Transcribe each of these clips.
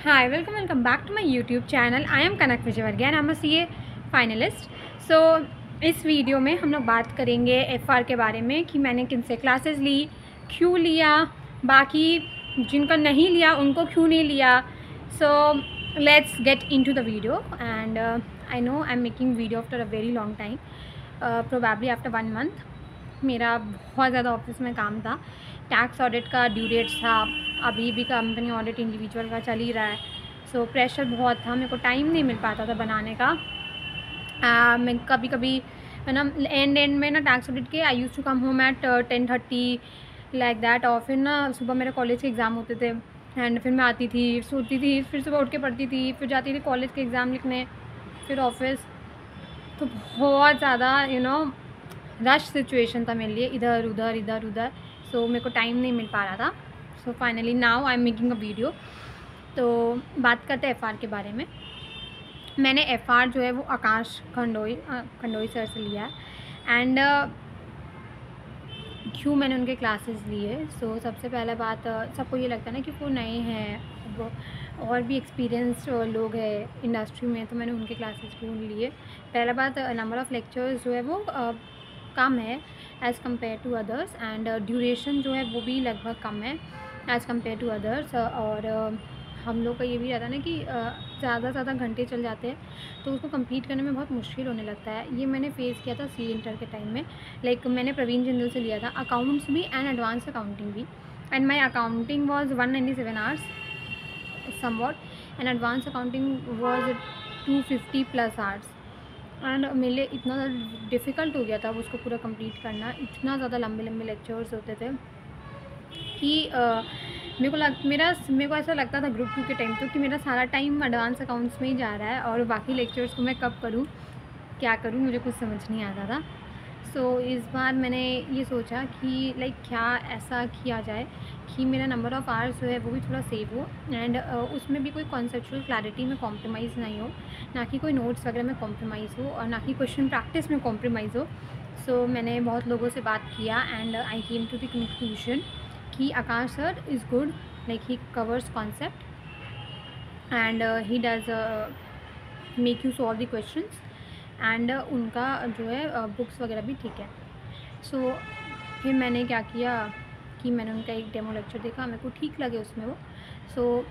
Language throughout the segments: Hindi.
Hi, welcome back to my YouTube channel. I am Kanak Vijayvargiya and I'm a CA finalist. So इस वीडियो में हम लोग बात करेंगे FR के बारे में कि मैंने किन से क्लासेस ली, क्यों लिया, बाकी जिनका नहीं लिया उनको क्यों नहीं लिया. So let's get into the video and I know I'm making video after a very long time, probably after 1 month. मेरा बहुत ज़्यादा ऑफिस में काम था. टैक्स ऑडिट का ड्यू डेट्स था, अभी भी कंपनी ऑडिट इंडिविजुअल का चल ही रहा है. सो प्रेशर बहुत था, मेरे को टाइम नहीं मिल पाता था बनाने का. मैं कभी कभी है ना एंड में ना टैक्स ऑडिट के I used to come home at 10:30 like that. और फिर ना सुबह मेरे कॉलेज के एग्ज़ाम होते थे एंड फिर मैं आती थी, सोती थी, फिर सुबह उठ के पढ़ती थी, फिर जाती थी कॉलेज के एग्ज़ाम लिखने, फिर ऑफिस. तो बहुत ज़्यादा रश सिचुएशन था मेरे लिए, इधर उधर. सो मेरे को टाइम नहीं मिल पा रहा था. So finally now I am making a video. तो बात करते हैं FR के बारे में. मैंने FR जो है वो आकाश खंडोई सर से लिया है. एंड क्यों मैंने उनके क्लासेस लिए. सो सबसे पहला बात, सबको ये लगता है ना कि वो नए हैं, वो और भी एक्सपीरियंस लोग हैं इंडस्ट्री में, तो मैंने उनके क्लासेस क्यों लिए. पहला बात, नंबर ऑफ़ लेक्चर्स जो है वो कम है as compared to others. And duration जो है वो भी लगभग कम है एज़ कम्पेयर टू अदर्स. और हम लोग का ये भी रहता है ना कि ज़्यादा से ज़्यादा घंटे चल जाते हैं, तो उसको कंप्लीट करने में बहुत मुश्किल होने लगता है. ये मैंने फेस किया था सी इंटर के टाइम में. लाइक मैंने प्रवीण जिंदल से लिया था अकाउंट्स भी एंड एडवांस अकाउंटिंग भी. And my accounting was 197 hours somewhat and advance accounting was 250+ hours. And मेरे लिए इतना डिफ़िकल्ट हो गया था उसको पूरा कंप्लीट करना. इतना ज़्यादा लंबे लंबे लेक्चर्स होते थे कि मेरे को ऐसा लगता था ग्रुप 2 के टाइम तो कि मेरा सारा टाइम एडवांस अकाउंट्स में ही जा रहा है और बाकी लेक्चर्स को मैं कब करूँ, क्या करूँ, मुझे कुछ समझ नहीं आता था. सो इस बार मैंने ये सोचा कि लाइक क्या ऐसा किया जाए कि मेरा नंबर ऑफ़ आवर्स जो है वो भी थोड़ा सेव हो एंड उसमें भी कोई कॉन्सेप्चुअल क्लैरिटी में कॉम्प्रोमाइज़ नहीं हो, ना कि कोई नोट्स वगैरह में कॉम्प्रोमाइज़ हो और ना कि क्वेश्चन प्रैक्टिस में कॉम्प्रोमाइज़ हो. सो मैंने बहुत लोगों से बात किया and I came to the conclusion कि Akash sir is good, like he covers concept and he does make you solve the questions. And उनका जो है बुक्स वगैरह भी ठीक है. सो फिर मैंने क्या किया कि मैंने उनका एक डेमो लेक्चर देखा, मेरे को ठीक लगे उसमें वो. सो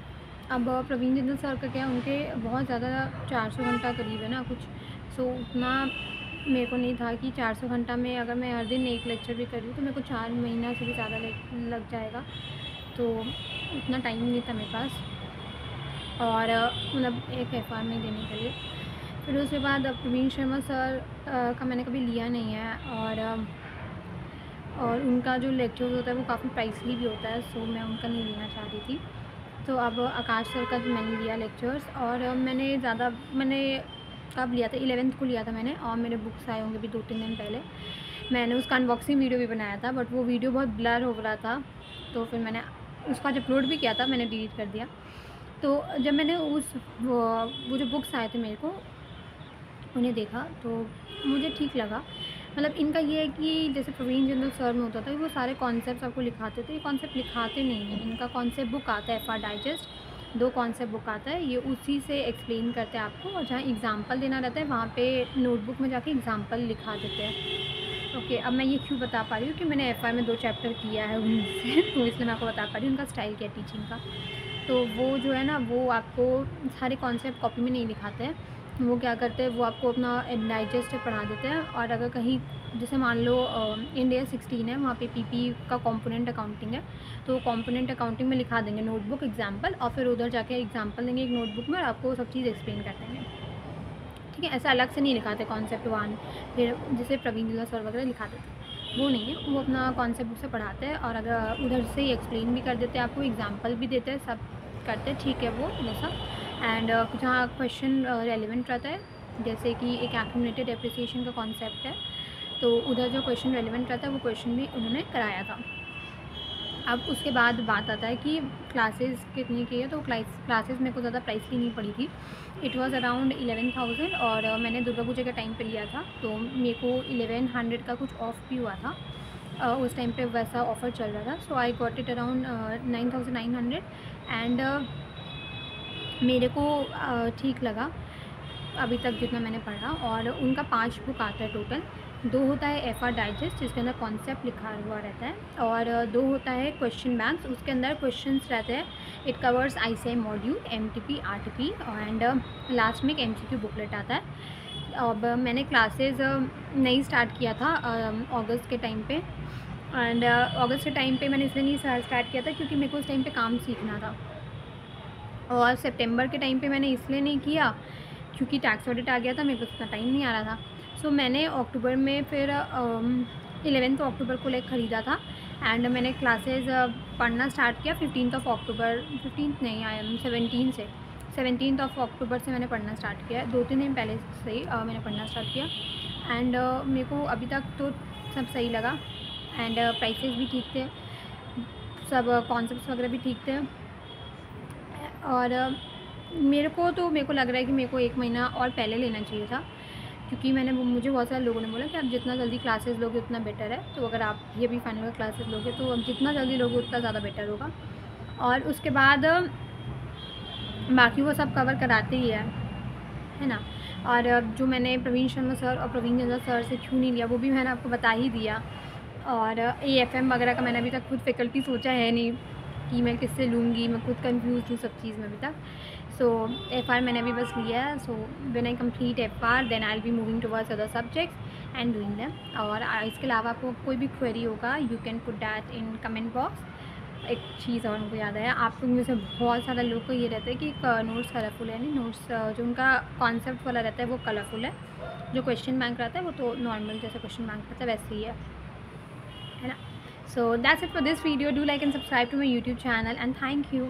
अब प्रवीण जिंदल सर का क्या, उनके बहुत ज़्यादा 400 घंटा करीब है ना कुछ. सो उतना मेरे को नहीं था कि 400 घंटा में अगर मैं हर दिन एक लेक्चर भी कर रही हूँ तो मेरे को 4 महीना से भी ज़्यादा लग जाएगा. तो उतना टाइम नहीं था मेरे पास और मतलब एक FR में देने के लिए. फिर उसके बाद प्रवीण शर्मा सर का मैंने कभी लिया नहीं है और उनका जो लेक्चर होता है वो काफ़ी प्राइसली भी होता है. सो मैं उनका नहीं लेना चाह रही थी. तो अब आकाश सर का जो मैंने लिया लेक्चर्स और मैंने कब लिया था, 11th को लिया था मैंने. और मेरे बुक्स आए होंगे भी 2-3 दिन पहले. मैंने उसका अनबॉक्सिंग वीडियो भी बनाया था बट वो वीडियो बहुत ब्लर हो रहा था, तो फिर मैंने उसका जो अपलोड भी किया था मैंने डिलीट कर दिया. तो जब मैंने वो जो बुक्स आए थे मेरे को उन्हें देखा तो मुझे ठीक लगा. मतलब इनका ये है कि जैसे प्रवीण जिंदल सर में होता था वो सारे कॉन्सेप्ट्स आपको लिखाते थे, ये कॉन्सेप्ट लिखाते नहीं हैं. इनका कॉन्सेप्ट बुक आता है FR डाइजेस्ट, 2 कॉन्सेप्ट बुक आता है, ये उसी से एक्सप्लेन करते हैं आपको. और जहाँ एग्ज़ाम्पल देना रहता है वहाँ पे नोटबुक में जाके एग्ज़ाम्पल लिखा देते हैं. ओके, अब मैं ये क्यों बता पा रही हूँ कि मैंने FR में 2 चैप्टर किया है उनसे तो इसलिए मैं आपको बता पा रही हूँ उनका स्टाइल क्या है टीचिंग का. तो वो जो है ना वो आपको सारे कॉन्सेप्ट कॉपी में नहीं लिखाते हैं. वो क्या करते हैं, वो आपको अपना डाइजेस्ट पढ़ा देते हैं. और अगर कहीं जैसे मान लो इंडिया 16 है, वहाँ पे PP का कंपोनेंट अकाउंटिंग है, तो कंपोनेंट अकाउंटिंग में लिखा देंगे नोटबुक एग्जाम्पल और फिर उधर जाके एग्जाम्पल देंगे एक नोटबुक में और आपको सब चीज़ एक्सप्लेन कर देंगे. ठीक है, ऐसा अलग से नहीं लिखाते कॉन्सेप्ट 1 फिर जैसे प्रवीण जिला सर वगैरह लिखा देते, वो नहीं है. वो अपना कॉन्सेप्ट बुक से पढ़ाते हैं और अगर उधर से ही एक्सप्लेन भी कर देते हैं, आपको एग्जाम्पल भी देते हैं, सब करते हैं. ठीक है, वो जैसा. एंड जहाँ क्वेश्चन रेलिवेंट रहता है, जैसे कि एक एक्यूमुलेटेड डेप्रिसिएशन का कॉन्सेप्ट है, तो उधर जो क्वेश्चन रेलिवेंट रहता है वो क्वेश्चन भी उन्होंने कराया था. अब उसके बाद बात आता है कि क्लासेस कितनी की है. तो क्लासेस मेरे को ज़्यादा प्राइसली नहीं पड़ी थी. इट वाज अराउंड 11,000 और मैंने दुर्गा पूजा के टाइम पे लिया था तो मेरे को 1100 का कुछ ऑफ भी हुआ था. उस टाइम पे वैसा ऑफ़र चल रहा था. So I got it around 9,900 and मेरे को ठीक लगा अभी तक जितना मैंने पढ़ा। और उनका 5 बुक आता है टोटल। 2 होता है FR डाइजेस्ट जिसके अंदर कॉन्सेप्ट लिखा हुआ रहता है, और 2 होता है क्वेश्चन बैंक्स, उसके अंदर क्वेश्चंस रहते हैं। It covers ICI module, MTP, RTP, and last में एक MCQ बुकलेट आता है। अब मैंने क्लासेस नहीं स्टार्ट किया था अगस्त के टाइम पे, एंड अगस्त के टाइम पे मैंने इसलिए नहीं स्टार्ट किया था क्योंकि मेरे को उस टाइम पे काम सीखना था। और सितंबर के टाइम पे मैंने इसलिए नहीं किया क्योंकि टैक्स ऑडिट आ गया था, मेरे पास उतना टाइम नहीं आ रहा था। सो मैंने अक्टूबर में फिर 11 अक्टूबर को ख़रीदा था, एंड मैंने क्लासेस पढ़ना स्टार्ट किया 15 अक्टूबर, 15 नहीं, आई एम 17 से, 17 अक्टूबर से मैंने पढ़ना स्टार्ट किया। 2-3 दिन पहले से ही मैंने पढ़ना स्टार्ट किया, एंड मेरे को अभी तक तो सब सही लगा, एंड प्राइसेस भी ठीक थे, सब कॉन्सेप्ट्स वगैरह भी ठीक थे। और मेरे को लग रहा है कि मेरे को 1 महीना और पहले लेना चाहिए था, क्योंकि मुझे बहुत सारे लोगों ने बोला कि आप जितना जल्दी क्लासेस लोगे उतना बेटर है। तो अगर आप ये भी फाइनल क्लासेस लोगे तो अब जितना जल्दी लोगे उतना ज़्यादा बेटर होगा। और उसके बाद बाकी वो सब कवर कराते ही है ना। और जो मैंने प्रवीण शर्मा सर और प्रवीण चंद्रा सर से क्यों नहीं लिया वो भी मैंने आपको बता ही दिया। और AFM वगैरह का मैंने अभी तक खुद फैकल्टी सोचा है नहीं कि मैं किससे लूँगी, मैं खुद कंफ्यूज हूँ सब चीज़ में अभी तक। सो FR मैंने अभी बस लिया है। So when I complete FR then I will be moving towards other subjects and doing them. और इसके अलावा आपको कोई भी क्वेरी होगा you can put that in comment box. एक चीज़ और मुझे याद आया, आप लोग में से बहुत सारा लोग को ये रहता है कि नोट्स कलरफुल है, नहीं नोट्स जो उनका कॉन्सेप्ट वाला रहता है वो कलरफुल है, जो क्वेश्चन बैंक रहता है वो तो नॉर्मल जैसे क्वेश्चन बैंक रहता है वैसे ही है ना। So that's it for this video. Do like and subscribe to my YouTube channel, and thank you.